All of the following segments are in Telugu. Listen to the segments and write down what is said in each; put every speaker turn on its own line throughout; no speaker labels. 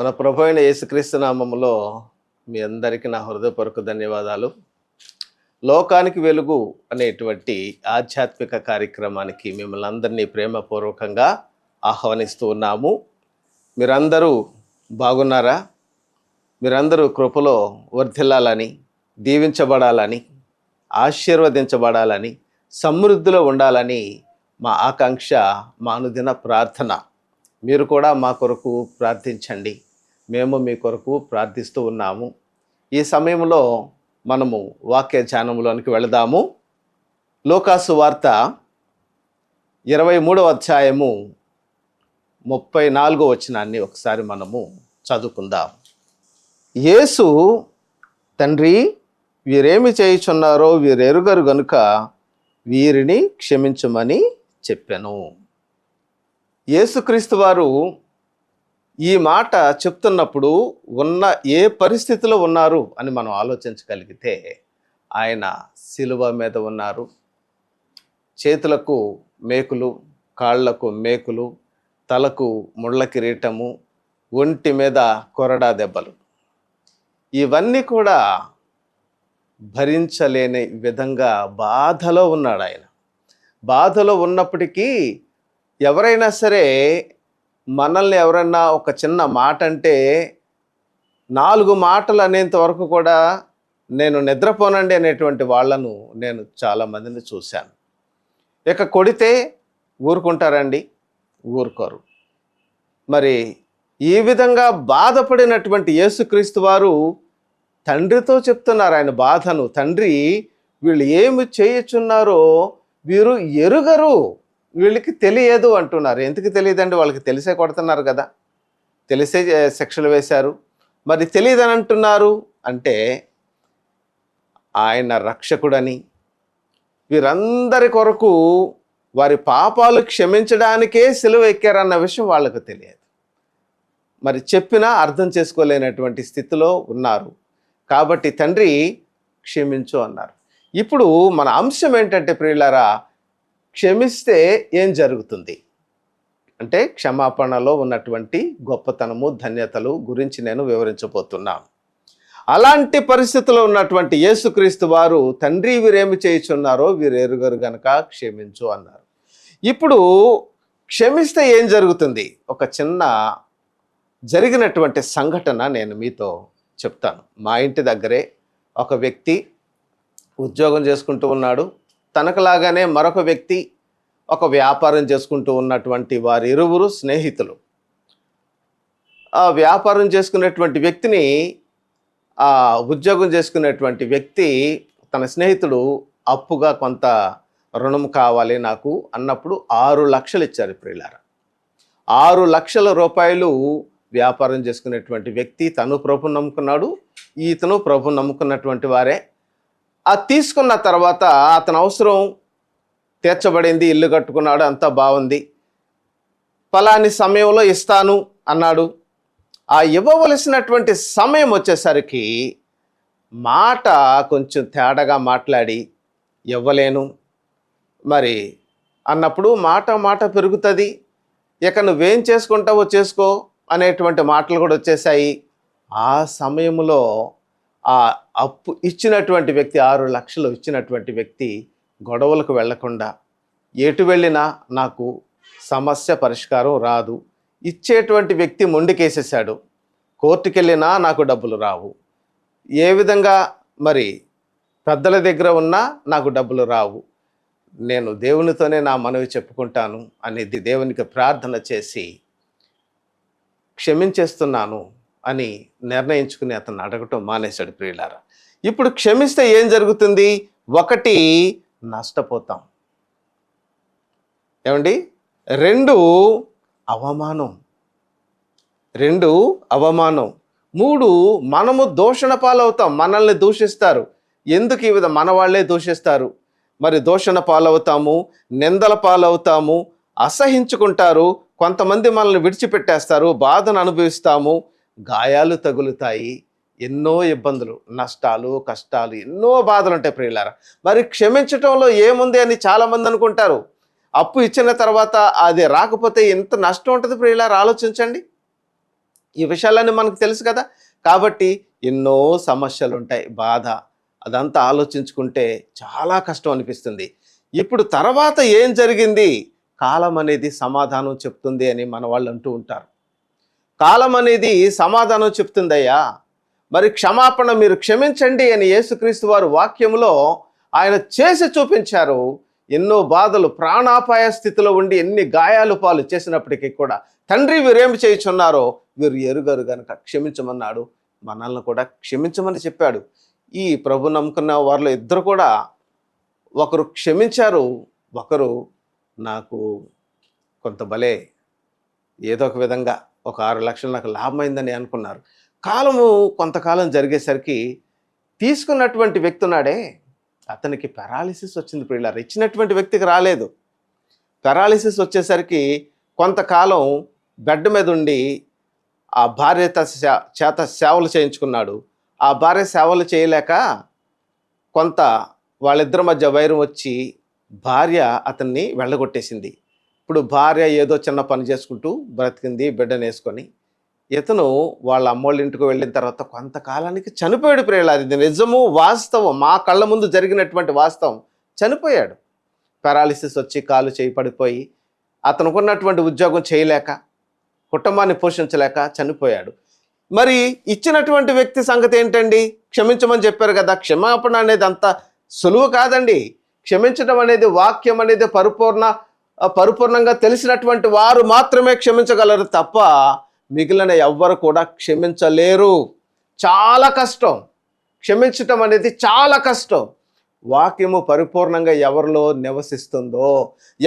మన ప్రభు అయిన యేసుక్రీస్తు నామములో మీ అందరికీ నా హృదయపూర్వక ధన్యవాదాలు. లోకానికి వెలుగు అనేటువంటి ఆధ్యాత్మిక కార్యక్రమానికి మిమ్మల్ని అందరినీ ప్రేమపూర్వకంగా ఆహ్వానిస్తూ ఉన్నాము. మీరందరూ బాగున్నారా? మీరందరూ కృపలో వర్ధిల్లాలని, దీవించబడాలని, ఆశీర్వదించబడాలని, సమృద్ధిలో ఉండాలని మా ఆకాంక్ష, మా అనుదిన ప్రార్థన. మీరు కూడా మా కొరకు ప్రార్థించండి. మేము మీ కొరకు ప్రార్థిస్తూ ఉన్నాము. ఈ సమయంలో మనము వాక్య ధ్యానంలోనికి వెళదాము. లూకాసు వార్త 23వ అధ్యాయము 34వ వచనాన్ని ఒకసారి మనము చదువుకుందాం. యేసు, తండ్రి, వీరేమి చేయుచున్నారో వీరెరుగరు గనుక వీరిని క్షమించమని చెప్పెను. యేసుక్రీస్తు వారు ఈ మాట చెప్తున్నప్పుడు ఉన్న ఏ పరిస్థితిలో ఉన్నారు అని మనం ఆలోచించగలిగితే, ఆయన శిలువ మీద ఉన్నారు. చేతులకు మేకులు, కాళ్లకు మేకులు, తలకు ముళ్ళ కిరీటము, ఒంటి మీద కొరడా దెబ్బలు. ఇవన్నీ కూడా భరించలేని విధంగా బాధలో ఉన్నాడు ఆయన. బాధలో ఉన్నప్పటికీ ఎవరైనా సరే మనల్ని ఎవరన్నా ఒక చిన్న మాట అంటే 4 మాటలు అనేంత వరకు కూడా నేను నిద్రపోనండి అనేటువంటి వాళ్ళను నేను చాలామందిని చూశాను. ఇక కొడితే ఊరుకుంటారండి? ఊరుకోరు. మరి ఈ విధంగా బాధపడినటువంటి యేసుక్రీస్తు వారు తండ్రితో చెప్తున్నారు ఆయన బాధను. తండ్రి, వీళ్ళు ఏమి చేయుచున్నారో వీరు ఎరుగరు, వీళ్ళకి తెలియదు అంటున్నారు. ఎందుకు తెలియదండి? వాళ్ళకి తెలిసే కొడుతున్నారు కదా, తెలిసే శిక్షలు వేశారు. మరి తెలియదని అంటున్నారు అంటే ఆయన రక్షకుడని, వీరందరి కొరకు వారి పాపాలు క్షమించడానికే సిలువ ఎక్కారన్న విషయం వాళ్ళకు తెలియదు. మరి చెప్పినా అర్థం చేసుకోలేనటువంటి స్థితిలో ఉన్నారు. కాబట్టి తండ్రి క్షమించు అన్నారు. ఇప్పుడు మన అంశం ఏంటంటే ప్రియులారా, క్షమిస్తే ఏం జరుగుతుంది అంటే క్షమాపణలో ఉన్నటువంటి గొప్పతనము, ధన్యతలు గురించి నేను వివరించబోతున్నాను. అలాంటి పరిస్థితిలో ఉన్నటువంటి యేసుక్రీస్తు వారు, తండ్రి, వీరేమి చేయుచున్నారో వీరెరుగరు గనక క్షమించు అన్నారు. ఇప్పుడు క్షమిస్తే ఏం జరుగుతుంది? ఒక చిన్న జరిగినటువంటి సంఘటన నేను మీతో చెప్తాను. మా ఇంటి దగ్గరే ఒక వ్యక్తి ఉద్యోగం చేసుకుంటూ ఉన్నాడు. తనకులాగానే మరొక వ్యక్తి ఒక వ్యాపారం చేసుకుంటూ ఉన్నటువంటి వారిరువురు స్నేహితులు. ఆ వ్యాపారం చేసుకునేటువంటి వ్యక్తిని, ఆ ఉద్యోగం చేసుకునేటువంటి వ్యక్తి, తన స్నేహితుడు అప్పుగా కొంత రుణం కావాలి నాకు అన్నప్పుడు 6 లక్షలు ఇచ్చారు. ప్రియులారా, 6 లక్షల రూపాయలు వ్యాపారం చేసుకునేటువంటి వ్యక్తి, తను ప్రభుని నమ్ముకున్నాడు, ఈతను ప్రభుని నమ్ముకున్నటువంటి వారే. అది తీసుకున్న తర్వాత అతని అవసరం తీర్చబడింది, ఇల్లు కట్టుకున్నాడు, అంతా బాగుంది. ఫలాని సమయంలో ఇస్తాను అన్నాడు. ఆ ఇవ్వవలసినటువంటి సమయం వచ్చేసరికి మాట కొంచెం తేడాగా మాట్లాడి ఇవ్వలేను మరి అన్నప్పుడు మాట పెరుగుతుంది. ఇక నువ్వేం చేసుకుంటావో చేసుకో అనేటువంటి మాటలు కూడా వచ్చేసాయి. ఆ సమయంలో ఆ అప్పు ఇచ్చినటువంటి వ్యక్తి, 6 లక్షలు ఇచ్చినటువంటి వ్యక్తి గొడవలకు వెళ్లకుండా, ఎటు వెళ్ళినా నాకు సమస్య పరిష్కారం రాదు, ఇచ్చేటువంటి వ్యక్తి మొండికేసేసాడు. కోర్టుకు వెళ్ళినా నాకు డబ్బులు రావు, ఏ విధంగా మరి పెద్దల దగ్గర ఉన్నా నాకు డబ్బులు రావు, నేను దేవునితోనే నా మనవి చెప్పుకుంటాను అనేది దేవునికి ప్రార్థన చేసి క్షమించేస్తున్నాను అని నిర్ణయించుకుని అతను అడగటం మానేశాడు. ప్రియులారా, ఇప్పుడు క్షమిస్తే ఏం జరుగుతుంది? 1, నష్టపోతాం. ఏమండి? 2, అవమానం. 3, మనము దూషణ పాలవుతాం. మనల్ని దూషిస్తారు. ఎందుకు ఈ విధంగా మన వాళ్ళే దూషిస్తారు? మరి దూషణ పాలవుతాము, నిందల పాలవుతాము, అసహించుకుంటారు. కొంతమంది మనల్ని విడిచిపెట్టేస్తారు, బాధను అనుభవిస్తాము, గాయాలు తగులుతాయి, ఎన్నో ఇబ్బందులు, నష్టాలు, కష్టాలు, ఎన్నో బాధలు ఉంటాయి. ప్రియులారా, మరి క్షమించటంలో ఏముంది అని చాలామంది అనుకుంటారు. అప్పు ఇచ్చిన తర్వాత అది రాకపోతే ఎంత నష్టం ఉంటుంది ప్రియులారా, ఆలోచించండి. ఈ విషయాలన్నీ మనకు తెలుసు కదా. కాబట్టి ఎన్నో సమస్యలు ఉంటాయి, బాధ, అదంతా ఆలోచించుకుంటే చాలా కష్టం అనిపిస్తుంది. ఇప్పుడు తర్వాత ఏం జరిగింది? కాలం అనేది సమాధానం చెప్తుంది అని మన వాళ్ళు అంటూ ఉంటారు. కాలం అనేది సమాధానం చెప్తుందయ్యా, మరి క్షమాపణ మీరు క్షమించండి అని యేసుక్రీస్తు వారు వాక్యంలో ఆయన చేసి చూపించారు. ఎన్నో బాధలు, ప్రాణాపాయ స్థితిలో ఉండి ఎన్ని గాయాలు పాలు చేసినప్పటికీ కూడా తండ్రి వీరేమి చేయుచున్నారో వీరు ఎరుగరు గనుక క్షమించమన్నాడు. మనల్ని కూడా క్షమించమని చెప్పాడు. ఈ ప్రభు నమ్ముకున్న వారిలో ఇద్దరు కూడా, ఒకరు క్షమించారు, ఒకరు నాకు కొంత భలే ఏదో ఒక విధంగా ఒక 6 లక్షలు నాకు లాభమైందని అనుకున్నారు. కాలము కొంతకాలం జరిగేసరికి తీసుకున్నటువంటి వ్యక్తి ఉన్నాడే, అతనికి పెరాలిసిస్ వచ్చింది ప్రియులారా. ఇచ్చినటువంటి వ్యక్తికి రాలేదు. పెరాలిసిస్ వచ్చేసరికి కొంతకాలం బెడ్ మీద ఉండి ఆ భార్య చేత సేవలు చేయించుకున్నాడు. ఆ భార్య సేవలు చేయలేక కొంత వాళ్ళిద్దరి మధ్య వైరం వచ్చి భార్య అతన్ని వెళ్ళగొట్టేసింది. ఇప్పుడు భార్య ఏదో చిన్న పని చేసుకుంటూ బ్రతికింది బిడ్డను వేసుకొని. ఇతను వాళ్ళ అమ్మోళ్ళ ఇంటికి వెళ్ళిన తర్వాత కొంతకాలానికి చనిపోయాడు ప్రియులారా. ఇది నిజము, వాస్తవం, మా కళ్ళ ముందు జరిగినటువంటి వాస్తవం. చనిపోయాడు. పెరాలిసిస్ వచ్చి కాలు చేయి పడిపోయి అతనుకున్నటువంటి ఉద్యోగం చేయలేక కుటుంబాన్ని పోషించలేక చనిపోయాడు. మరి ఇచ్చినటువంటి వ్యక్తి సంగతి ఏంటండి? క్షమించమని చెప్పారు కదా. క్షమాపణ అనేది అంత సులువు కాదండి. క్షమించడం అనేది, వాక్యం అనేది పరిపూర్ణంగా తెలిసినటువంటి వారు మాత్రమే క్షమించగలరు తప్ప మిగిలిన ఎవ్వరు కూడా క్షమించలేరు. చాలా కష్టం. క్షమించటం అనేది చాలా కష్టం. వాక్యము పరిపూర్ణంగా ఎవరిలో నివసిస్తుందో,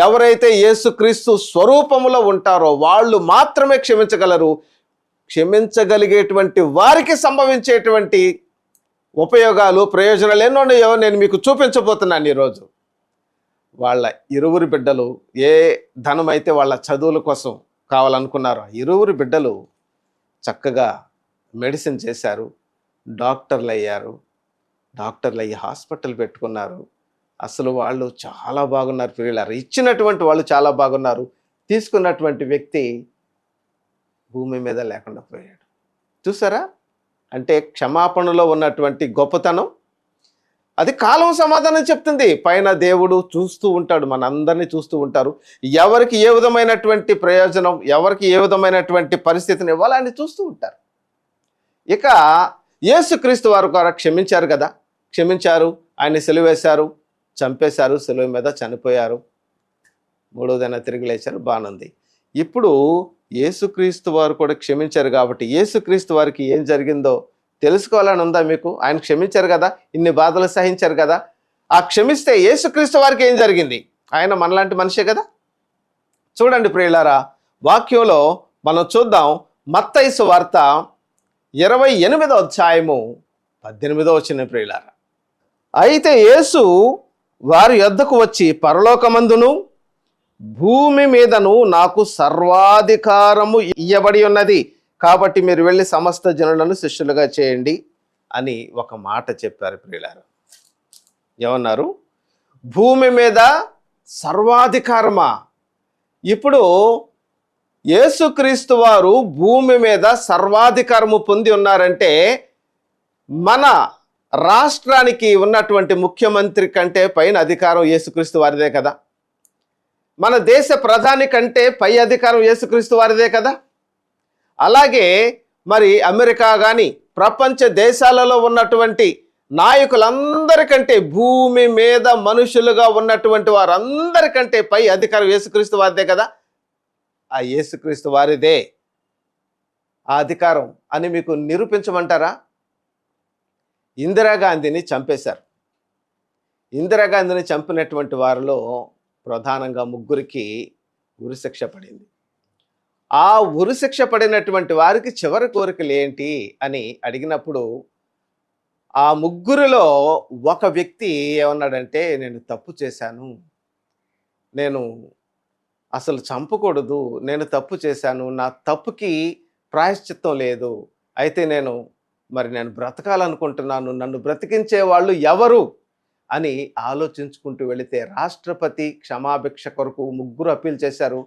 ఎవరైతే యేసుక్రీస్తు స్వరూపములో ఉంటారో వాళ్ళు మాత్రమే క్షమించగలరు. క్షమించగలిగేటువంటి వారికి సంభవించేటువంటి ఉపయోగాలు, ప్రయోజనాలు ఎన్నో ఉన్నాయో నేను మీకు చూపించబోతున్నాను ఈరోజు. వాళ్ళ ఇరువురి బిడ్డలు ఏ ధనం అయితే వాళ్ళ చదువుల కోసం కావాలనుకున్నారో, ఇరువురి బిడ్డలు చక్కగా మెడిసిన్ చేశారు, డాక్టర్లు అయ్యారు. డాక్టర్లు అయ్యి హాస్పిటల్ పెట్టుకున్నారు. అసలు వాళ్ళు చాలా బాగున్నారు ప్రియులారా. ఇచ్చినటువంటి వాళ్ళు చాలా బాగున్నారు. తీసుకున్నటువంటి వ్యక్తి భూమి మీద లేకుండా పోయాడు. చూసారా? అంటే క్షమాపణలో ఉన్నటువంటి గొప్పతనం. అది కాలం సమాధానం చెప్తుంది. పైన దేవుడు చూస్తూ ఉంటాడు, మనందరినీ చూస్తూ ఉంటారు. ఎవరికి ఏ విధమైనటువంటి ప్రయోజనం, ఎవరికి ఏ విధమైనటువంటి పరిస్థితిని ఇవ్వాలని చూస్తూ ఉంటారు. ఇక యేసుక్రీస్తు వారు కూడా క్షమించారు కదా. క్షమించారు, ఆయన సిలువ వేశారు, చంపేశారు, సిలువ మీద చనిపోయారు, మూడో దిన తిరిగి లేచారు, బాగుంది. ఇప్పుడు యేసుక్రీస్తు వారు కూడా క్షమించారు కాబట్టి యేసుక్రీస్తు వారికి ఏం జరిగిందో తెలుసుకోవాలని ఉందా మీకు? ఆయన క్షమించారు కదా, ఇన్ని బాధలు సహించారు కదా. ఆ క్షమిస్తే యేసుక్రీస్తు వారికి ఏం జరిగింది? ఆయన మనలాంటి మనిషే కదా. చూడండి ప్రియులారా, వాక్యంలో మనం చూద్దాం. మత్తయి సువార్త 28వ అధ్యాయము 18వ వచనం ప్రియులారా. అయితే యేసు వారి యొద్దకు వచ్చి, పరలోకమందును భూమి మీదను నాకు సర్వాధికారము ఇయ్యబడి ఉన్నది, కాబట్టి మీరు వెళ్ళి సమస్త జనులను శిష్యులుగా చేయండి అని ఒక మాట చెప్పారు ప్రియులారా. ఏమన్నారు? భూమి మీద సర్వాధికారమా? ఇప్పుడు యేసుక్రీస్తు వారు భూమి మీద సర్వాధికారము పొంది ఉన్నారంటే మన రాష్ట్రానికి ఉన్నటువంటి ముఖ్యమంత్రి కంటే పైన అధికారం యేసుక్రీస్తు వారిదే కదా. మన దేశ ప్రధాని కంటే పై అధికారం యేసుక్రీస్తు వారిదే కదా. అలాగే మరి అమెరికా కానీ ప్రపంచ దేశాలలో ఉన్నటువంటి నాయకులందరికంటే, భూమి మీద మనుషులుగా ఉన్నటువంటి వారందరికంటే పై అధికారం యేసుక్రీస్తు వారిదే కదా. ఆ యేసుక్రీస్తు వారిదే ఆ అధికారం అని మీకు నిరూపించమంటారా? ఇందిరాగాంధీని చంపేశారు. ఇందిరాగాంధీని చంపినటువంటి వారిలో ప్రధానంగా 3కి ఉరిశిక్ష పడింది. ఆ ఉరిశిక్ష పడినటువంటి వారికి చివరి కోరికలు ఏంటి అని అడిగినప్పుడు ఆ 3లో ఒక వ్యక్తి ఏమన్నాడంటే, నేను తప్పు చేశాను, నేను అసలు చంపకూడదు, నేను తప్పు చేశాను, నా తప్పుకి ప్రాయశ్చిత్తం లేదు, అయితే నేను బ్రతకాలనుకుంటున్నాను, నన్ను బ్రతికించే వాళ్ళు ఎవరు అని ఆలోచించుకుంటూ వెళితే రాష్ట్రపతి క్షమాభిక్ష కొరకు 3 అప్పీల్ చేశారు.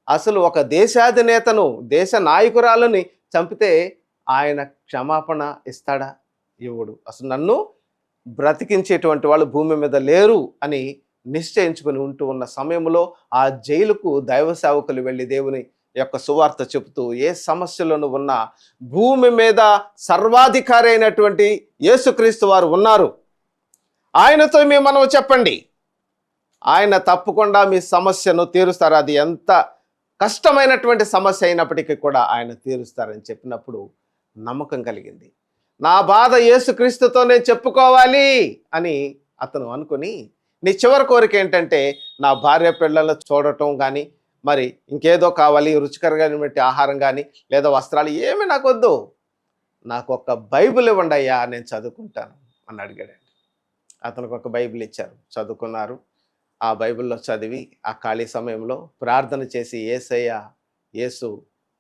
అసలు ఒక దేశాధినేతను, దేశ నాయకురాలని చంపితే ఆయన క్షమాపణ ఇస్తాడా? ఇవ్వడు. అసలు నన్ను బ్రతికించేటువంటి వాళ్ళు భూమి మీద లేరు అని నిశ్చయించుకుని ఉంటూ ఉన్న సమయంలో ఆ జైలుకు దైవ సేవకులు వెళ్ళి దేవుని యొక్క సువార్త చెబుతూ, ఏ సమస్యలను ఉన్నా భూమి మీద సర్వాధికారి అయినటువంటి యేసుక్రీస్తు వారు ఉన్నారు, ఆయనతో మీ మనం చెప్పండి, ఆయన తప్పకుండా మీ సమస్యను తీరుస్తారు. అది ఎంత కష్టమైనటువంటి సమస్య అయినప్పటికీ కూడా ఆయన తీరుస్తారని చెప్పినప్పుడు నమ్మకం కలిగింది. నా బాధ యేసుక్రీస్తుతో నేను చెప్పుకోవాలి అని అతను అనుకుని, నీ చివరి కోరిక ఏంటంటే నా భార్య పిల్లలను చూడటం కానీ, మరి ఇంకేదో కావాలి, రుచికరమైనటువంటి ఆహారం కానీ, లేదా వస్త్రాలు ఏమీ నాకు వద్దు, నాకు ఒక బైబిల్ ఇవ్వండి అయ్యా, నేను చదువుకుంటాను అని అడిగాడండి. అతనికి ఒక బైబిల్ ఇచ్చారు, చదువుకున్నారు. ఆ బైబిల్లో చదివి ఆ ఖాళీ సమయంలో ప్రార్థన చేసి, యేసయ్య, యేసు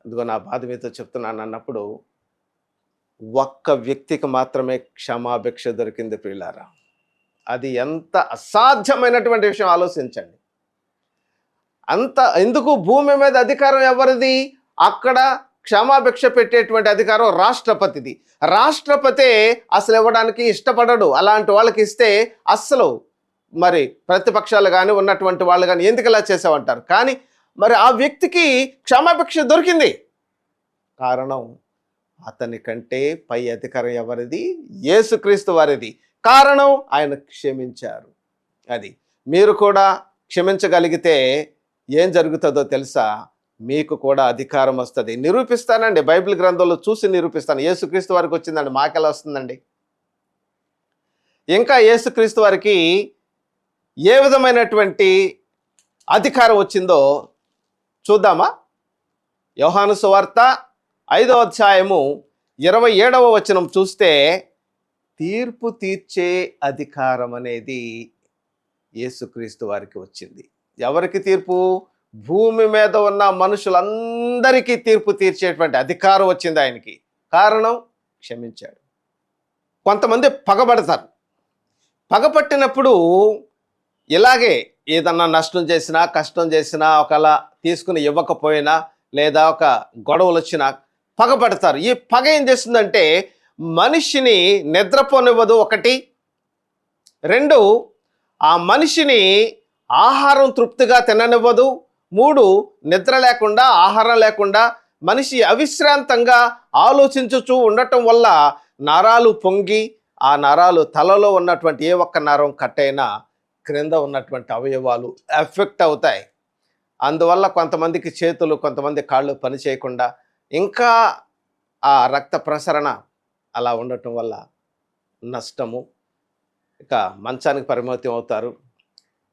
ఇదిగో నా బాధ మీతో చెప్తున్నాను అన్నప్పుడు ఒక్క వ్యక్తికి మాత్రమే క్షమాభిక్ష దొరికింది ప్రియులారా. అది ఎంత అసాధ్యమైనటువంటి విషయం ఆలోచించండి. అంత ఎందుకు? భూమి మీద అధికారం ఎవరిది? అక్కడ క్షమాభిక్ష పెట్టేటువంటి అధికారం రాష్ట్రపతిది. రాష్ట్రపతి అసలు ఇవ్వడానికి ఇష్టపడడు. అలాంటి వాళ్ళకి ఇస్తే అస్సలు మరి ప్రతిపక్షాలు కానీ ఉన్నటువంటి వాళ్ళు కానీ ఎందుకు ఇలా చేసామంటారు. కానీ మరి ఆ వ్యక్తికి క్షమాభిక్ష దొరికింది. కారణం, అతని కంటే పై అధికారం ఎవరిది? యేసుక్రీస్తు వారిది. కారణం, ఆయన క్షమించారు. అది మీరు కూడా క్షమించగలిగితే ఏం జరుగుతుందో తెలుసా? మీకు కూడా అధికారం వస్తుంది. నిరూపిస్తానండి, బైబిల్ గ్రంథంలో చూసి నిరూపిస్తాను. యేసుక్రీస్తు వారికి వచ్చిందండి, మాకెలా వస్తుందండి? ఇంకా యేసుక్రీస్తు వారికి ఏ విధమైనటువంటి అధికారం వచ్చిందో చూద్దామా? యోహాను సువార్త 5వ అధ్యాయము 27వ వచనం చూస్తే, తీర్పు తీర్చే అధికారం అనేది యేసుక్రీస్తు వారికి వచ్చింది. ఎవరికి తీర్పు? భూమి మీద ఉన్న మనుషులందరికీ తీర్పు తీర్చేటువంటి అధికారం వచ్చింది ఆయనకి. కారణం, క్షమించాడు. కొంతమంది పగబడతారు. పగపట్టినప్పుడు ఇలాగే ఏదన్నా నష్టం చేసినా, కష్టం చేసినా, ఒకవేళ తీసుకుని ఇవ్వకపోయినా, లేదా ఒక గొడవలు వచ్చినా పగపడతారు. ఈ పగ ఏం చేస్తుందంటే మనిషిని నిద్రపోనివ్వదు. 1, 2 ఆ మనిషిని ఆహారం తృప్తిగా తిననివ్వదు. 3 నిద్ర లేకుండా, ఆహారం లేకుండా మనిషి అవిశ్రాంతంగా ఆలోచించుచూ ఉండటం వల్ల నరాలు పొంగి, ఆ నరాలు తలలో ఉన్నటువంటి ఏ ఒక్క నరం కట్టైనా క్రింద ఉన్నటువంటి అవయవాలు ఎఫెక్ట్ అవుతాయి. అందువల్ల కొంతమందికి చేతులు, కొంతమంది కాళ్ళు పని చేయకుండా, ఇంకా ఆ రక్త ప్రసరణ అలా ఉండటం వల్ల నష్టము, ఇక మంచానికి పరిమితం అవుతారు,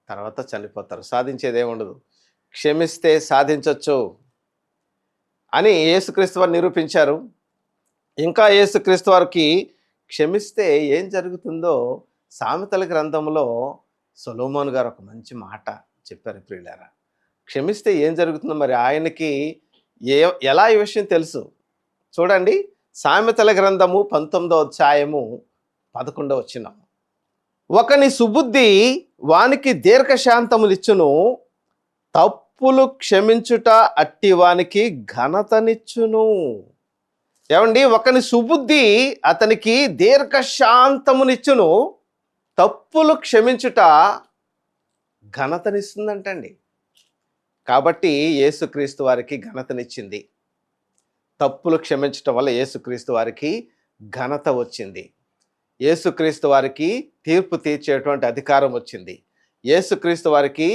తర్వాత చనిపోతారు. సాధించేది ఏముండదు. క్షమిస్తే సాధించవచ్చు అని యేసుక్రీస్తు వారు నిరూపించారు. ఇంకా యేసుక్రీస్తు వారికి క్షమిస్తే ఏం జరుగుతుందో సామెతల గ్రంథంలో సొలొమోను గారు ఒక మంచి మాట చెప్పారు ప్రియులారా. క్షమిస్తే ఏం జరుగుతుందో మరి ఆయనకి ఎలా ఈ విషయం తెలుసు చూడండి. సామెతల గ్రంథము 19వ అధ్యాయము 11వ వచనం, ఒకని సుబుద్ధి వానికి దీర్ఘశాంతమునిచ్చును, తప్పులు క్షమించుట అట్టి వానికి ఘనతనిచ్చును. ఏమండి, ఒకని సుబుద్ధి అతనికి దీర్ఘశాంతమునిచ్చును, తప్పులు క్షమించుట ఘనతనిస్తుందంటండి. కాబట్టి యేసుక్రీస్తు వారికి ఘనతనిచ్చింది. తప్పులు క్షమించటం వల్ల యేసుక్రీస్తు వారికి ఘనత వచ్చింది. యేసుక్రీస్తు వారికి తీర్పు తీర్చేటువంటి అధికారం వచ్చింది. యేసుక్రీస్తు వారికి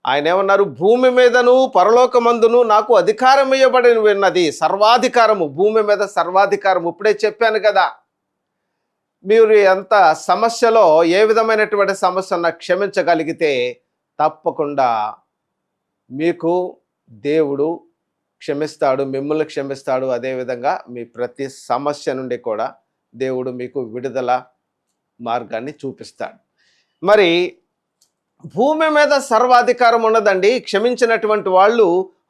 ఆయన ఏమన్నారు? భూమి మీదను పరలోకమందును నాకు అధికారం ఇవ్వబడి ఉన్నది, సర్వాధికారము, భూమి మీద సర్వాధికారము. ఇప్పుడే చెప్పాను కదా. మీరు ఎంత సమస్యలో, ఏ విధమైనటువంటి సమస్యను క్షమించగలిగితే తప్పకుండా మీకు దేవుడు క్షమిస్తాడు, మిమ్మల్ని క్షమిస్తాడు. అదేవిధంగా మీ ప్రతి సమస్య నుండి కూడా దేవుడు మీకు విడుదల మార్గాన్ని చూపిస్తాడు. మరి భూమి మీద సర్వాధికారం ఉన్నదండి. క్షమించినటువంటి వాళ్ళు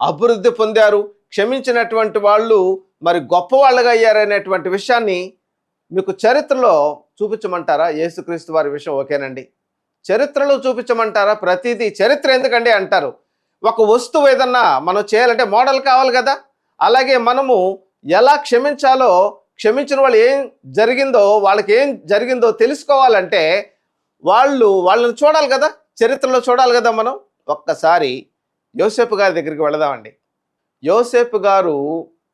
అభివృద్ధి పొందారు, క్షమించినటువంటి వాళ్ళు మరి గొప్పవాళ్ళగా అయ్యారనేటువంటి విషయాన్ని మీకు చరిత్రలో చూపించమంటారా? యేసుక్రీస్తు వారి విషయం ఓకేనండి, చరిత్రలో చూపించమంటారా? ప్రతిదీ చరిత్ర ఎందుకండి అంటారు. ఒక వస్తువు ఏదన్నా మనం చేయాలంటే మోడల్ కావాలి కదా. అలాగే మనము ఎలా క్షమించాలో, క్షమించిన వాళ్ళు వాళ్ళకి ఏం జరిగిందో తెలుసుకోవాలంటే వాళ్ళని చూడాలి కదా, చరిత్రలో చూడాలి కదా. మనం ఒక్కసారి యోసేపు గారి దగ్గరికి వెళదామండి. యోసేపు గారు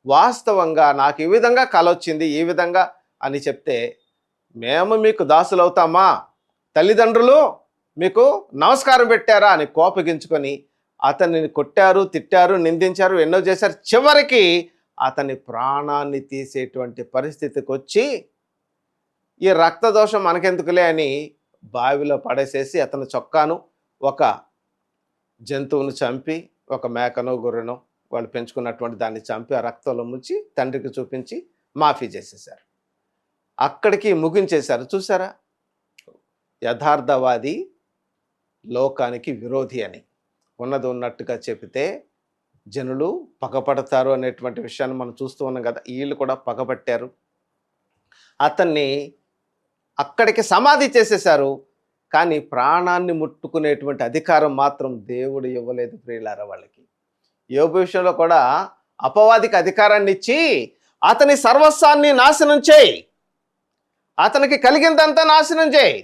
వాస్తవంగా నాకు ఈ విధంగా కల వచ్చింది, ఈ విధంగా అని చెప్తే, మేము మీకు దాసులవుతామా, తల్లిదండ్రులు మీకు నమస్కారం పెట్టారా అని కోపగించుకొని అతన్ని కొట్టారు, తిట్టారు, నిందించారు, ఎన్నో చేశారు. చివరికి అతని ప్రాణాన్ని తీసేటువంటి పరిస్థితికి వచ్చి, ఈ రక్తదోషం మనకెందుకులే అని బావిలో పడేసేసి అతని చొక్కాను ఒక జంతువును చంపి, ఒక మేకనో గొర్రెనో వాళ్ళు పెంచుకున్నటువంటి దాన్ని చంపి ఆ రక్తంలో ముంచి తండ్రికి చూపించి మాఫీ చేసేశారు. అక్కడికి ముగించేశారు. చూసారా, యథార్థవాది లోకానికి విరోధి అని ఉన్నది ఉన్నట్టుగా చెబితే జనులు పగపడతారు అనేటువంటి విషయాన్ని మనం చూస్తూ ఉన్నాం కదా. వీళ్ళు కూడా పగబట్టారు, అతన్ని అక్కడికి సమాధి చేసేశారు. కానీ ప్రాణాన్ని ముట్టుకునేటువంటి అధికారం మాత్రం దేవుడు ఇవ్వలేదు ప్రియులారా వాళ్ళకి. యోబు విషయంలో కూడా అపవాదికి అధికారాన్ని ఇచ్చి అతని సర్వస్వాన్ని నాశనం చేయి, అతనికి కలిగిందంతా నాశనం చేయి,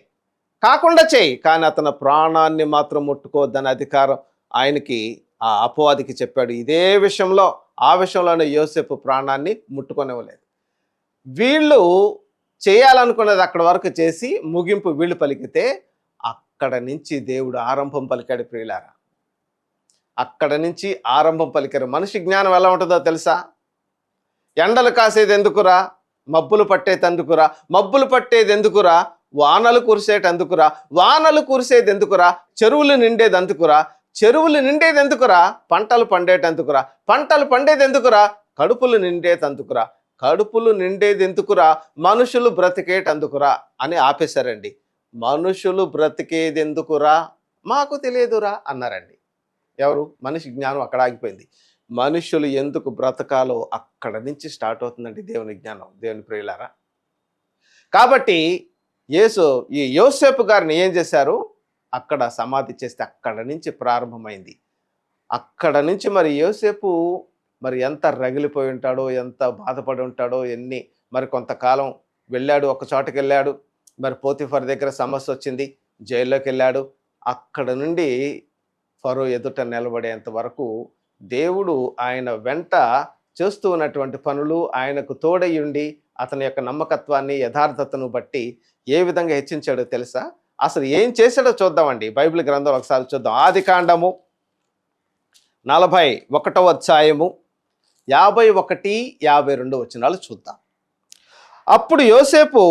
కాకుండా చేయి, కానీ అతని ప్రాణాన్ని మాత్రం ముట్టుకోవద్దని అధికారం ఆయనకి, ఆ అపవాదికి చెప్పాడు. ఇదే విషయంలో, ఆ విషయంలోనే యోసేపు ప్రాణాన్ని ముట్టుకొనివ్వలేదు. వీళ్ళు చేయాలనుకున్నది అక్కడ వరకు చేసి ముగింపు వీళ్ళు పలికితే, అక్కడ నుంచి దేవుడు ఆరంభం పలికాడు ప్రియులారా. అక్కడ నుంచి ఆరంభం పలికారు. మనిషి జ్ఞానం ఎలా ఉంటుందో తెలుసా? ఎండలు కాసేది ఎందుకురా, మబ్బులు పట్టేది ఎందుకురా, మబ్బులు పట్టేది ఎందుకురా, వానలు కురిసేది ఎందుకురా, వానలు కురిసేది ఎందుకురా, చెరువులు నిండేది ఎందుకురా, చెరువులు నిండేది ఎందుకురా, పంటలు పండేది ఎందుకురా, పంటలు పండేది ఎందుకురా, కడుపులు నిండేది ఎందుకురా, కడుపులు నిండేది ఎందుకురా, మనుషులు బ్రతికేటి ఎందుకురా అని ఆపేశారండి. మనుషులు బ్రతికేది ఎందుకురా, మాకు తెలియదురా అన్నారండి. ఎవరు? మనిషి జ్ఞానం అక్కడ ఆగిపోయింది. మనుషులు ఎందుకు బ్రతకాలో అక్కడ నుంచి స్టార్ట్ అవుతుందండి దేవుని జ్ఞానం, దేవుని ప్రియులారా. కాబట్టి ఈ యోసేపు గారిని ఏం చేశారు? అక్కడ సమాధి చేస్తే అక్కడ నుంచి ప్రారంభమైంది. అక్కడ నుంచి మరి యోసేపు మరి ఎంత రగిలిపోయి ఉంటాడో, ఎంత బాధపడి ఉంటాడో, మరి కొంతకాలం వెళ్ళాడు, ఒక చోటకి వెళ్ళాడు, మరి పోతిఫర్ దగ్గర సమస్య వచ్చింది, జైల్లోకి వెళ్ళాడు. అక్కడ నుండి ఫరో ఎదుట నిలబడేంత వరకు దేవుడు ఆయన వెంట చేస్తూ ఉన్నటువంటి పనులు, ఆయనకు తోడయ్యుండి అతని యొక్క నమ్మకత్వాన్ని, యథార్థతను బట్టి ఏ విధంగా హెచ్చించాడో తెలుసా? అసలు ఏం చేశాడో చూద్దామండి. బైబిల్ గ్రంథం ఒకసారి చూద్దాం. ఆదికాండము 41వ అధ్యాయము 51-52 వచనాలు చూద్దాం. అప్పుడు యోసేపు,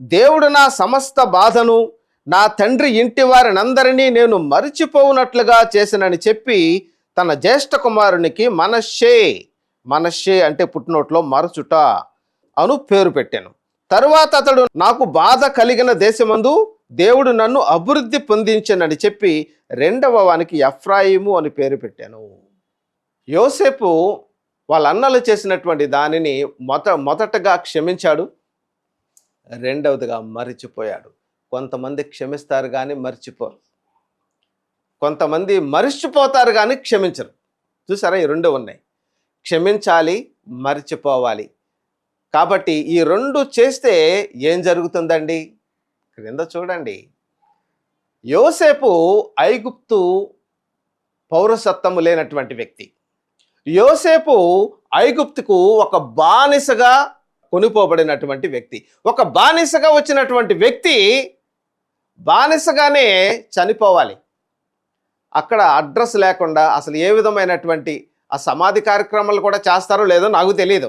దేవుడు నా సమస్త బాధను, నా తండ్రి ఇంటి వారినందరినీ నేను మరిచిపోవునట్లుగా చేసినని చెప్పి తన జ్యేష్ఠ కుమారునికి మనష్షే అంటే పుట్టినోట్లో మరచుట అను పేరు పెట్టాను. తరువాత అతడు, నాకు బాధ కలిగిన దేశమందు దేవుడు నన్ను అభివృద్ధి పొందించనని చెప్పి రెండవ వానికి ఎఫ్రాయిము అని పేరు పెట్టాను. యోసేపు వాళ్ళ అన్నలు చేసినటువంటి దానిని మొదటగా క్షమించాడు, రెండవదిగా మరిచిపోయాడు. కొంతమంది క్షమిస్తారు కానీ మర్చిపోరు, కొంతమంది మరిచిపోతారు కానీ క్షమించరు. చూసారా, ఈ రెండు ఉన్నాయి. క్షమించాలి, మరిచిపోవాలి. కాబట్టి ఈ రెండు చేస్తే ఏం జరుగుతుందండి? క్రింద చూడండి. యోసేపు ఐగుప్తు పౌరసత్వము లేనటువంటి వ్యక్తి. యోసేపు ఐగుప్తుకు ఒక బానిసగా కొనుపోబడినటువంటి వ్యక్తి. ఒక బానిసగా వచ్చినటువంటి వ్యక్తి బానిసగానే చనిపోవాలి. అక్కడ అడ్రస్ లేకుండా అసలు ఏ విధమైనటువంటి ఆ సమాధి కార్యక్రమాలు కూడా చేస్తారో లేదో నాకు తెలియదు.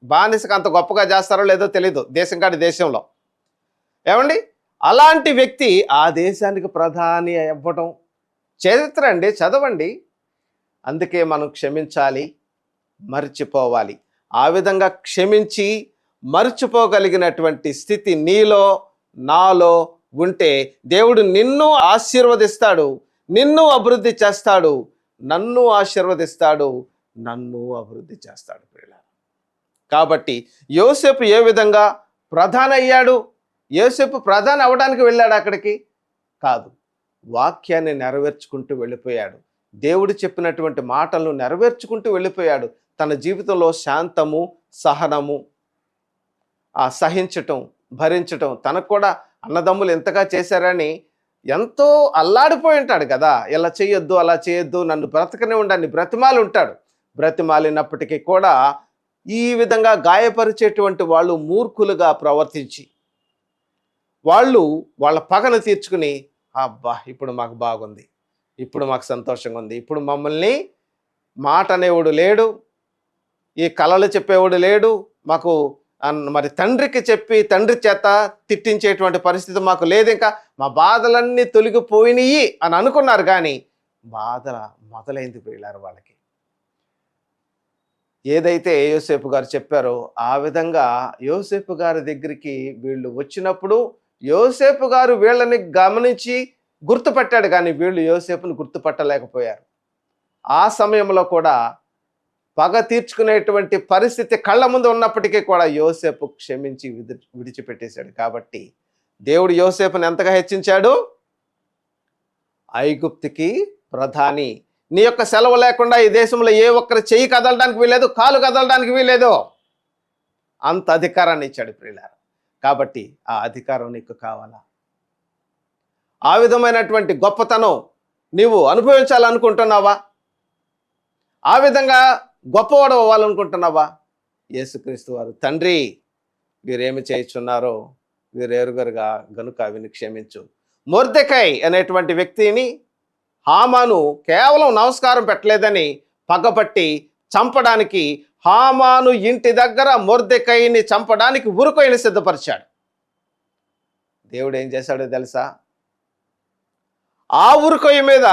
బానిసకు అంత గొప్పగా చేస్తారో లేదో తెలియదు దేశం కాని దేశంలో. ఏమండి, అలాంటి వ్యక్తి ఆ దేశానికి ప్రధాని అవ్వడం చరిత్ర అండి, చదవండి. అందుకే మనం క్షమించాలి, మర్చిపోవాలి. ఆ విధంగా క్షమించి మర్చిపోగలిగినటువంటి స్థితి నీలో, నాలో ఉంటే దేవుడు నిన్ను ఆశీర్వదిస్తాడు, నిన్ను అభివృద్ధి చేస్తాడు, నన్ను ఆశీర్వదిస్తాడు, నన్ను అభివృద్ధి చేస్తాడు. కాబట్టి యోసేపు ఏ విధంగా ప్రధాని అయ్యాడు? యోసేపు ప్రధాని అవ్వడానికి వెళ్ళాడు అక్కడికి కాదు, వాక్యాన్ని నెరవేర్చుకుంటూ వెళ్ళిపోయాడు. దేవుడు చెప్పినటువంటి మాటలను నెరవేర్చుకుంటూ వెళ్ళిపోయాడు. తన జీవితంలో శాంతము, సహనము, ఆ సహించటం, భరించటం, తనకు కూడా అన్నదమ్ములు ఎంతగా చేశారని ఎంతో అల్లాడిపోయి ఉంటాడు కదా. ఇలా చేయొద్దు, అలా చేయొద్దు, నన్ను బ్రతకనే ఉండని బ్రతిమాలి ఉంటాడు. బ్రతిమాలినప్పటికీ కూడా ఈ విధంగా గాయపరిచేటువంటి వాళ్ళు మూర్ఖులుగా ప్రవర్తించి వాళ్ళు వాళ్ళ పగను తీర్చుకుని, అబ్బా ఇప్పుడు మాకు బాగుంది, ఇప్పుడు మాకు సంతోషంగా ఉంది, ఇప్పుడు మమ్మల్ని మాట అనేవాడు లేడు, ఈ కళలు చెప్పేవాడు లేడు, మాకు మరి తండ్రికి చెప్పి తండ్రి చేత తిట్టించేటువంటి పరిస్థితి మాకు లేదు, ఇంకా మా బాధలన్నీ తొలగిపోయినాయి అని అనుకున్నారు. కానీ బాధ మొదలైంది ప్రియులారా వాళ్ళకి. ఏదైతే యోసేపు గారు చెప్పారో ఆ విధంగా యోసేపు గారి దగ్గరికి వీళ్ళు వచ్చినప్పుడు యోసేపు గారు వీళ్ళని గమనించి గుర్తుపట్టాడు, కానీ వీళ్ళు యోసేపుని గుర్తుపట్టలేకపోయారు. ఆ సమయంలో కూడా పగ తీర్చుకునేటువంటి పరిస్థితి కళ్ళ ముందు ఉన్నప్పటికీ కూడా యోసేపు క్షమించి విడిచిపెట్టేశాడు. కాబట్టి దేవుడు యోసేపుని ఎంతగా హెచ్చించాడు? ఐగుప్తుకి ప్రధాని, నీ యొక్క సెలవు లేకుండా ఈ దేశంలో ఏ ఒక్కరి చెయ్యి కదలడానికి వీలేదు, కాలు కదలడానికి వీలేదు, అంత అధికారాన్ని ఇచ్చాడు ప్రియులారా. కాబట్టి ఆ అధికారం నీకు కావాలా? ఆ విధమైనటువంటి గొప్పతనం నీవు అనుభవించాలనుకుంటున్నావా? ఆ విధంగా గొప్పవాడు అవ్వాలనుకుంటున్నావా? యేసుక్రీస్తు వారు, తండ్రి వీరేమి చేయుచున్నారో వీరు ఎరుగరుగా గనుక విని క్షమించు. మొర్దెకై అనేటువంటి వ్యక్తిని హామాను కేవలం నమస్కారం పెట్టలేదని పగబట్టి చంపడానికి హామాను ఇంటి దగ్గర మొర్దెకైని చంపడానికి ఉరుకొయ్యని సిద్ధపరిచాడు. దేవుడు ఏం చేశాడో తెలుసా? ఆ ఉరుకొయ్య మీద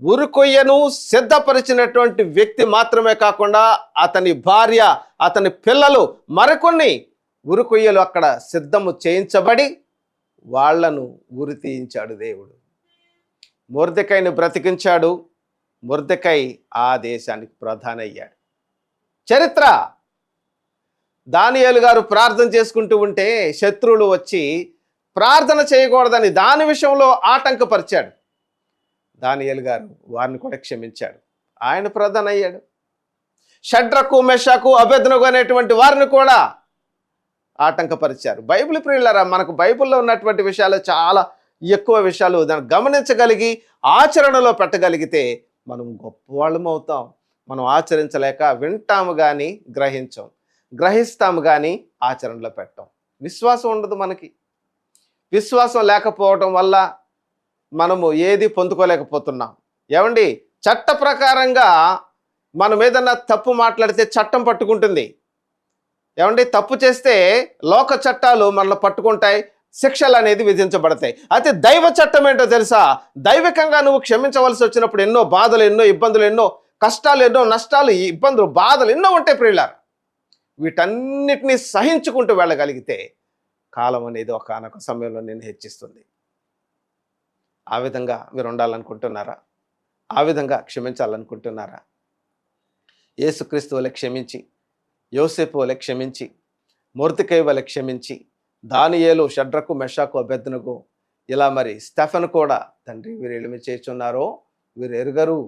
ఉరుకొయ్యను సిద్ధపరిచినటువంటి వ్యక్తి మాత్రమే కాకుండా అతని భార్య, అతని పిల్లలు, మరికొన్ని ఉరుకొయ్యలు అక్కడ సిద్ధము చేయించబడి వాళ్లను ఉరి తీయించాడు దేవుడు. మొర్దెకైని బ్రతికించాడు. మొర్దెకై ఆ దేశానికి ప్రధాని అయ్యాడు. చరిత్ర. దానియేలు గారు ప్రార్థన చేసుకుంటూ ఉంటే శత్రువులు వచ్చి ప్రార్థన చేయకూడదని దాని విషయంలో ఆటంకపరిచాడు. దానియేలు గారు వారిని కూడా క్షమించాడు, ఆయన ప్రధాని అయ్యాడు. షడ్రకు, మెషకు, అబేద్నెగో అనేటువంటి వారిని కూడా ఆటంకపరిచారు. బైబిల్ ప్రియులారా, మనకు బైబిల్లో ఉన్నటువంటి విషయాలు చాలా ఎక్కువ విషయాలు దాన్ని గమనించగలిగి ఆచరణలో పెట్టగలిగితే మనం గొప్పవాళ్ళం అవుతాం. మనం ఆచరించలేక వింటాము కానీ గ్రహించాం, గ్రహిస్తాము కానీ ఆచరణలో పెట్టాం. విశ్వాసం ఉండదు మనకి. విశ్వాసం లేకపోవడం వల్ల మనము ఏది పొందుకోలేకపోతున్నాం. ఏమండి, చట్ట ప్రకారంగా మనం ఏదన్నా తప్పు మాట్లాడితే చట్టం పట్టుకుంటుంది. ఏమండి, తప్పు చేస్తే లోక చట్టాలు మనల్ని పట్టుకుంటాయి, శిక్షలు అనేది విధించబడతాయి. అయితే దైవ చట్టం ఏంటో తెలుసా? దైవికంగా నువ్వు క్షమించవలసి వచ్చినప్పుడు ఎన్నో బాధలు, ఎన్నో ఇబ్బందులు, ఎన్నో కష్టాలు, ఎన్నో నష్టాలు, ఇబ్బందులు, బాధలు ఎన్నో ఉంటాయి ప్రియులారా. వీటన్నిటినీ సహించుకుంటూ వెళ్ళగలిగితే కాలం అనేది ఒకానొక సమయంలో నేను హెచ్చిస్తుంది. ఆ విధంగా మీరు ఉండాలనుకుంటున్నారా? ఆ విధంగా క్షమించాలనుకుంటున్నారా? యేసుక్రీస్తు వలె క్షమించి, యోసేపు వలె క్షమించి, మొర్దెకై వలె క్షమించి, దానియేలు, షడ్రకు, మెషకు, అబేద్నెగో, ఇలా మరి స్టెఫెను కూడా, తండ్రి వీరు ఏమి చేయుచున్నారో వీరు ఎరుగరు.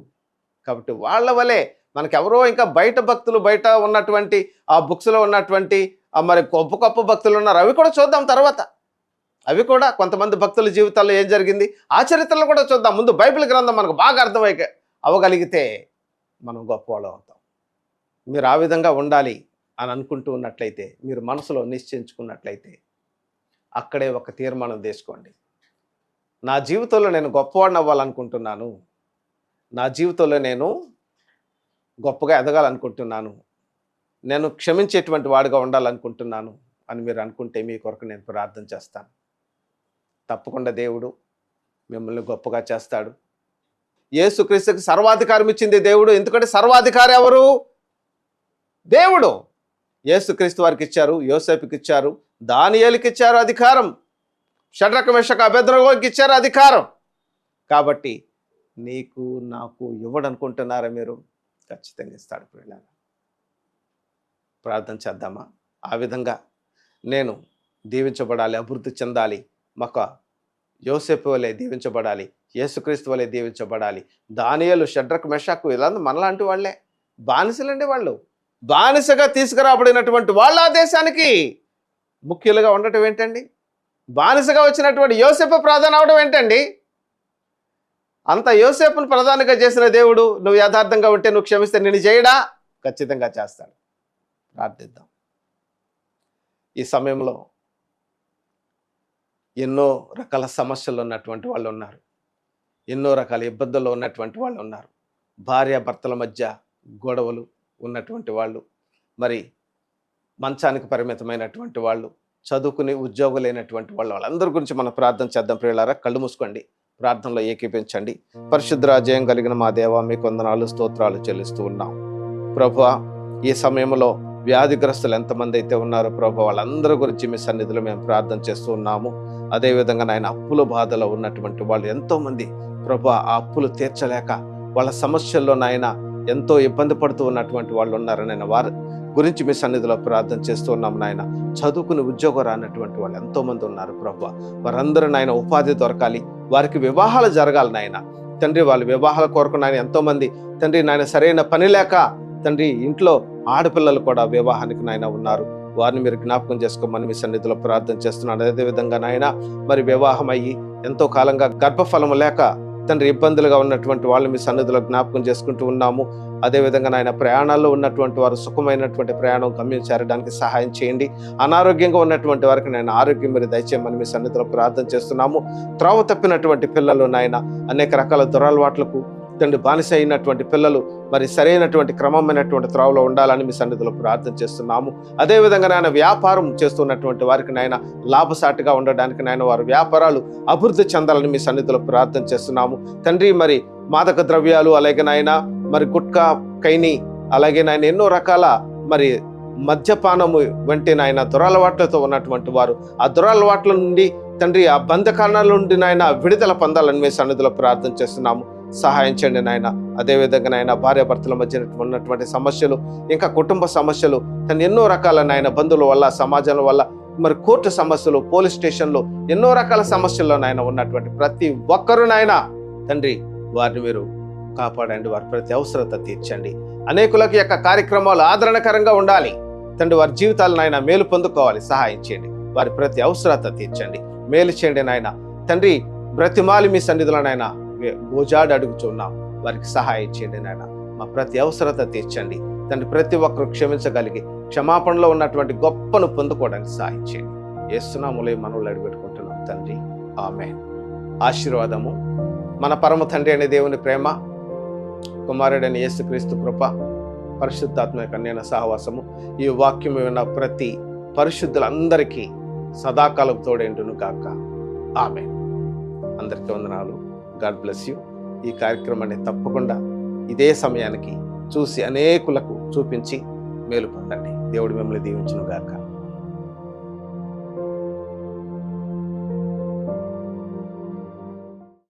కాబట్టి వాళ్ళ వలె మనకెవరో ఇంకా బయట భక్తులు, బయట ఉన్నటువంటి ఆ బుక్స్లో ఉన్నటువంటి మరి గొప్ప గొప్ప భక్తులు ఉన్నారు. అవి కూడా చూద్దాం తర్వాత. అవి కూడా కొంతమంది భక్తుల జీవితాల్లో ఏం జరిగింది ఆ చరిత్రలో కూడా చూద్దాం. ముందు బైబిల్ గ్రంథం మనకు బాగా అవ్వగలిగితే మనం గొప్పవాళ్ళు అవుతాం. మీరు ఆ విధంగా ఉండాలి అని అనుకుంటూ ఉన్నట్లయితే, మీరు మనసులో నిశ్చయించుకున్నట్లయితే అక్కడే ఒక తీర్మానం తీసుకోండి. నా జీవితంలో నేను గొప్పవాడిని అవ్వాలనుకుంటున్నాను, నా జీవితంలో నేను గొప్పగా ఎదగాలనుకుంటున్నాను, నేను క్షమించేటువంటి వాడిగా ఉండాలనుకుంటున్నాను అని మీరు అనుకుంటే మీ కొరకు నేను ప్రార్థన చేస్తాను. తప్పకుండా దేవుడు మిమ్మల్ని గొప్పగా చేస్తాడు. యేసుక్రీస్తుకి సర్వాధికారం ఇచ్చింది దేవుడు. ఎందుకంటే సర్వాధికారి ఎవరు? దేవుడు. యేసుక్రీస్తు వారికి ఇచ్చారు, యోసేపుకి ఇచ్చారు, దానియేలుకి ఇచ్చారు అధికారం, షడ్రకు, మెషకు, అబేద్నెగోకి ఇచ్చారు అధికారం. కాబట్టి నీకు నాకు ఇవ్వడనుకుంటున్నారా మీరు? ఖచ్చితంగా ఇస్తాడు ప్రియులారా. ప్రార్థన చేద్దామా? ఆ విధంగా నేను దీవించబడాలి, అభివృద్ధి చెందాలి, మాకు యోసేపు వలె దీవించబడాలి, యేసుక్రీస్తు వలె దీవించబడాలి. దానియేలు, షడ్రకు, మెషకు ఇలా మనలాంటి వాళ్ళే, బానిసలండి వాళ్ళు. బానిసగా తీసుకురాబడినటువంటి వాళ్ళ ఆ దేశానికి ముఖ్యులుగా ఉండటం ఏంటండి? బానిసగా వచ్చినటువంటి యోసేపు ప్రధాని అవడం ఏంటండి? అంత యోసేపును ప్రధానిగా చేసిన దేవుడు నువ్వు యథార్థంగా ఉంటే, నువ్వు క్షమిస్తే నిన్ను చేయడా? ఖచ్చితంగా చేస్తాడు. ప్రార్థిద్దాం. ఈ సమయంలో ఎన్నో రకాల సమస్యలు ఉన్నటువంటి వాళ్ళు ఉన్నారు. ఎన్నో రకాల ఇబ్బందుల్లో ఉన్నటువంటి వాళ్ళు ఉన్నారు. భార్యాభర్తల మధ్య గొడవలు ఉన్నటువంటి వాళ్ళు, మరి మంచానికి పరిమితమైనటువంటి వాళ్ళు, చదువుకుని ఉద్యోగం లేనటువంటి వాళ్ళు, వాళ్ళందరి గురించి మనం ప్రార్థన చేద్దాం. ప్రియులారా, కళ్ళు మూసుకోండి, ప్రార్థనలో ఏకీపించండి. పరిశుద్ధ రాజ్యం కలిగిన మా దేవా, మీకు వందనాలు స్తోత్రాలు చెల్లిస్తూ ఉన్నాం. ప్రభువా, ఈ సమయంలో వ్యాధిగ్రస్తులు ఎంతమంది అయితే ఉన్నారో ప్రభు, వాళ్ళందరి గురించి మీ సన్నిధిలో మేము ప్రార్థన చేస్తూ ఉన్నాము. అదేవిధంగా నాయన అప్పుల బాధలో ఉన్నటువంటి వాళ్ళు ఎంతోమంది ప్రభు, ఆ అప్పులు తీర్చలేక వాళ్ళ సమస్యల్లో నాయన ఎంతో ఇబ్బంది పడుతూ ఉన్నటువంటి వాళ్ళు ఉన్నారు నాయన. వారి గురించి మీ సన్నిధిలో ప్రార్థన చేస్తూ ఉన్నాం నాయన. చదువుకుని ఉద్యోగం రానటువంటి వాళ్ళు ఎంతోమంది ఉన్నారు ప్రభు, వారందరూ నాయన ఉపాధి దొరకాలి, వారికి వివాహాలు జరగాలి నాయన. తండ్రి, వాళ్ళ వివాహాల కొరకు నాయన ఎంతోమంది తండ్రి నాయన సరైన పని లేక తండ్రి ఇంట్లో ఆడపిల్లలు కూడా వివాహానికి నాయన ఉన్నారు. వారిని మీరు జ్ఞాపకం చేసుకోమని మీ సన్నిధిలో ప్రార్థన చేస్తున్నాను. అదేవిధంగా నాయన మరి వివాహం అయ్యి ఎంతో కాలంగా గర్భఫలము లేక తండ్రి ఇబ్బందులుగా ఉన్నటువంటి వాళ్ళు మీ సన్నిధిలో జ్ఞాపకం చేసుకుంటూ ఉన్నాము. అదేవిధంగా నాయన ప్రయాణాల్లో ఉన్నటువంటి వారు సుఖమైనటువంటి ప్రయాణం గమ్యం చేరడానికి సహాయం చేయండి. అనారోగ్యంగా ఉన్నటువంటి వారికి నాయన ఆరోగ్యం మీరు దయచేయమని మీ సన్నిధిలో ప్రార్థన చేస్తున్నాము. త్రోవ తప్పినటువంటి పిల్లలు నాయన అనేక రకాల దురలవాట్లకు తండ్రి బానిస అయినటువంటి పిల్లలు మరి సరైనటువంటి క్రమమైనటువంటి త్రోవలో ఉండాలని మీ సన్నిధిలో ప్రార్థన చేస్తున్నాము. అదేవిధంగా నాయన వ్యాపారం చేస్తున్నటువంటి వారికి నాయన లాభసాటిగా ఉండడానికి నాయన వారి వ్యాపారాలు అభివృద్ధి చెందాలని మీ సన్నిధిలో ప్రార్థన చేస్తున్నాము. తండ్రి, మరి మాదక ద్రవ్యాలు అలాగే నాయన మరి గుట్కా, కైని, అలాగే నాయన ఎన్నో రకాల మరి మద్యపానము వంటి నాయన దురలవాట్లతో ఉన్నటువంటి వారు ఆ దురలవాట్ల నుండి తండ్రి ఆ బంధకారణాల నుండి నాయన విడుదల పొందాలని మీ సన్నిధిలో ప్రార్థన చేస్తున్నాము. సహాయం చేయండి నాయన. అదేవిధంగా నాయన భార్యాభర్తల మధ్య ఉన్నటువంటి సమస్యలు, ఇంకా కుటుంబ సమస్యలు, తను ఎన్నో రకాల నాయన బంధువుల వల్ల, సమాజం వల్ల, మరి కోర్టు సమస్యలు, పోలీస్ స్టేషన్లో ఎన్నో రకాల సమస్యల్లో నాయన ఉన్నటువంటి ప్రతి ఒక్కరు నాయన తండ్రి వారిని మీరు కాపాడండి. వారి ప్రతి అవసరత తీర్చండి. అనేకులకి యొక్క కార్యక్రమాలు ఆదరణకరంగా ఉండాలి తండ్రి. వారి జీవితాలు నాయన మేలు పొందుకోవాలి. సహాయం చేయండి. వారి ప్రతి అవసరత తీర్చండి. మేలు చేయండి నాయన. తండ్రి, బ్రతిమాలి మీ సన్నిధిలో నాయన గోజాడు అడుగుచున్నాం. వారికి సహాయం చేయండి నాయన. మా ప్రతి అవసరత తీర్చండి తండ్రి. ప్రతి ఒక్కరు క్షమించగలిగి క్షమాపణలో ఉన్నటువంటి గొప్పను పొందుకోవడానికి సహాయం చేయండి. యేసునామములో మనవులు అడిగిపెట్టుకుంటున్నాం తండ్రి, ఆమేన్. ఆశీర్వాదము మన పరమ తండ్రి అనే దేవుని ప్రేమ, కుమారుడైన యేసుక్రీస్తు కృప, పరిశుద్ధాత్మ కన్యన సహవాసము ఈ వాక్యం విన్న ప్రతి పరిశుద్ధులందరికీ సదాకాలం తోడేంటును కాక. ఆమేన్. అందరికీ వందనాలు. God bless you. ఈ కార్యక్రమాన్ని తప్పకుండా ఇదే సమయానికి చూసి అనేకులకు చూపించి మేలు పొందండి. దేవుడు మిమ్మల్ని దీవించును గాక.